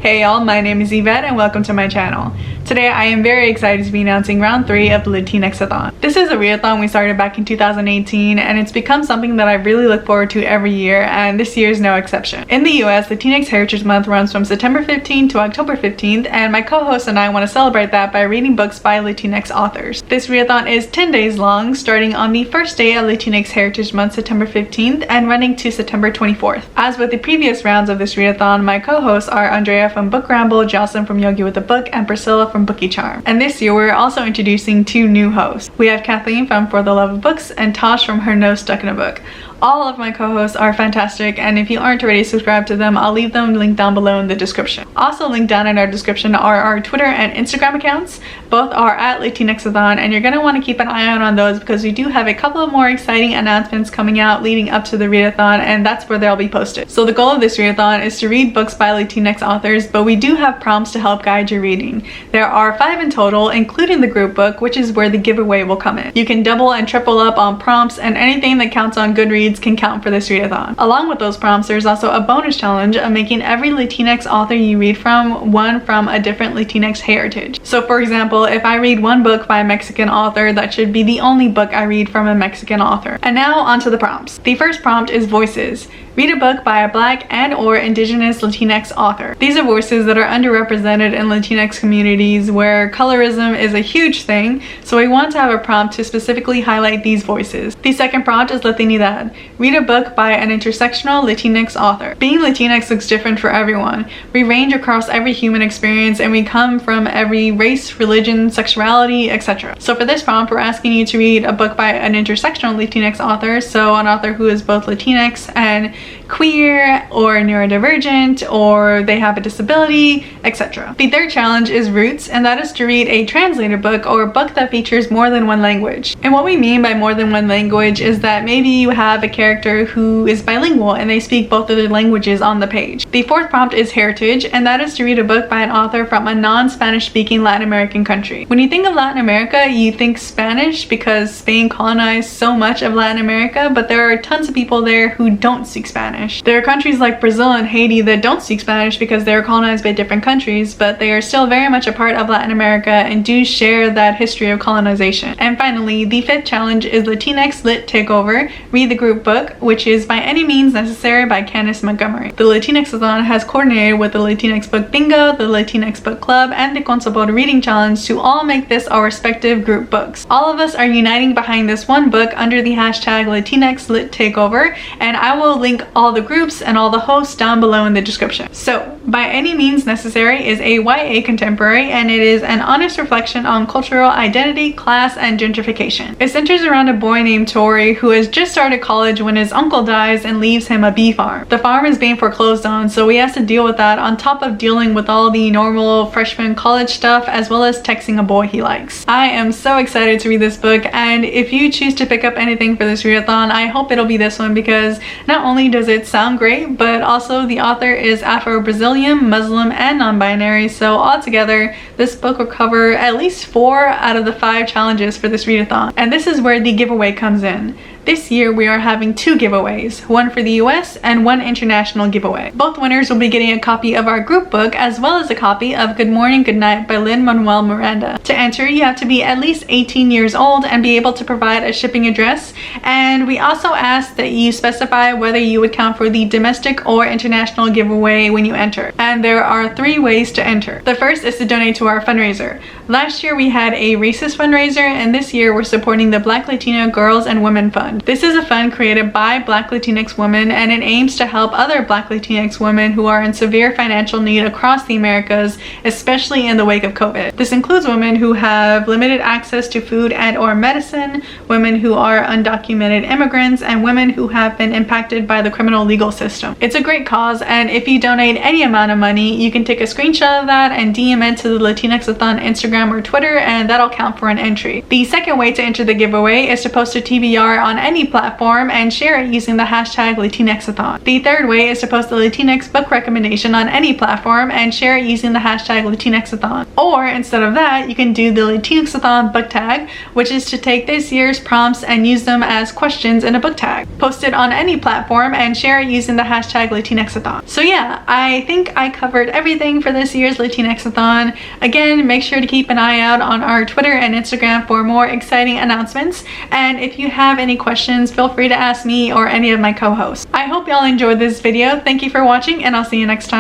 Hey y'all, my name is Yvette and welcome to my channel. Today I am very excited to be announcing round 3 of the Latinxathon. This is a readathon we started back in 2018 and it's become something that I really look forward to every year, and this year is no exception. In the US, Latinx Heritage Month runs from September 15th to October 15th, and my co-host and I want to celebrate that by reading books by Latinx authors. This readathon is 10 days long, starting on the first day of Latinx Heritage Month, September 15th, and running to September 24th. As with the previous rounds of this readathon, my co-hosts are Andrea from Book Ramble, Jocelyn from Yogi with a Book, and Priscilla from Bookie Charm. And this year we're also introducing 2 new hosts. We have Kathleen from For the Love of Books and Tosh from Her Nose Stuck in a Book. All of my co-hosts are fantastic, and if you aren't already subscribed to them, I'll leave them linked down below in the description. Also linked down in our description are our Twitter and Instagram accounts. Both are at Latinxathon, and you're going to want to keep an eye out on those because we do have a couple of more exciting announcements coming out leading up to the readathon, and that's where they'll be posted. So the goal of this readathon is to read books by Latinx authors, but we do have prompts to help guide your reading. There are 5 in total, including the group book, which is where the giveaway will come in. You can double and triple up on prompts, and anything that counts on Goodreads can count for this readathon. Along with those prompts, there's also a bonus challenge of making every Latinx author you read from one from a different Latinx heritage. So for example, if I read one book by a Mexican author, that should be the only book I read from a Mexican author. And now onto the prompts. The first prompt is voices. Read a book by a Black and/or Indigenous Latinx author. These are voices that are underrepresented in Latinx communities where colorism is a huge thing, so we want to have a prompt to specifically highlight these voices. The second prompt is Latinidad. Read a book by an intersectional Latinx author. Being Latinx looks different for everyone. We range across every human experience and we come from every race, religion, sexuality, etc. So for this prompt, we're asking you to read a book by an intersectional Latinx author, so an author who is both Latinx and queer or neurodivergent, or they have a disability, etc. The third challenge is roots, and that is to read a translated book or a book that features more than one language. And what we mean by more than one language is that maybe you have a character who is bilingual and they speak both of their languages on the page. The fourth prompt is heritage, and that is to read a book by an author from a non-Spanish speaking Latin American country. When you think of Latin America, you think Spanish because Spain colonized so much of Latin America, but there are tons of people there who don't speak Spanish. There are countries like Brazil and Haiti that don't speak Spanish because they are colonized by different countries, but they are still very much a part of Latin America and do share that history of colonization. And finally, the fifth challenge is LatinxLitTakeover. Read the group book, which is By Any Means Necessary by Candice Montgomery. The Latinxathon has coordinated with the Latinx Book Bingo, the Latinx Book Club, and the Consabot Reading Challenge to all make this our respective group books. All of us are uniting behind this one book under the hashtag LatinxLitTakeover, and I will link all the groups and all the hosts down below in the description. So, By Any Means Necessary is a YA contemporary, and it is an honest reflection on cultural identity, class, and gentrification. It centers around a boy named Tori who has just started college when his uncle dies and leaves him a bee farm. The farm is being foreclosed on, so he has to deal with that on top of dealing with all the normal freshman college stuff, as well as texting a boy he likes. I am so excited to read this book, and if you choose to pick up anything for this readathon, I hope it'll be this one because not only does it sound great, but also the author is Afro-Brazilian, Muslim, and non-binary, so altogether this book will cover at least 4 out of the 5 challenges for this readathon. And this is where the giveaway comes in. This year we are having 2 giveaways, one for the US and one international giveaway. Both winners will be getting a copy of our group book as well as a copy of Good Morning, Good Night by Lin-Manuel Miranda. To enter, you have to be at least 18 years old and be able to provide a shipping address, and we also ask that you specify whether you would count for the domestic or international giveaway when you enter. And there are 3 ways to enter. The first is to donate to our fundraiser. Last year we had a racist fundraiser, and this year we're supporting the Black Latina Girls and Women Fund. This is a fund created by Black Latinx women, and it aims to help other Black Latinx women who are in severe financial need across the Americas, especially in the wake of COVID. This includes women who have limited access to food and/or medicine, women who are undocumented immigrants, and women who have been impacted by the criminal legal system. It's a great cause, and if you donate any amount of money, you can take a screenshot of that and DM it to the Latinxathon Instagram or Twitter, and that'll count for an entry. The second way to enter the giveaway is to post a TBR on any platform and share it using the hashtag Latinxathon. The third way is to post a Latinx book recommendation on any platform and share it using the hashtag Latinxathon. Or instead of that, you can do the Latinxathon book tag, which is to take this year's prompts and use them as questions in a book tag. Post it on any platform and share it using the hashtag Latinxathon. So yeah, I think I covered everything for this year's Latinxathon. Again, make sure to keep an eye out on our Twitter and Instagram for more exciting announcements. And if you have any questions, feel free to ask me or any of my co-hosts. I hope y'all enjoyed this video. Thank you for watching, and I'll see you next time.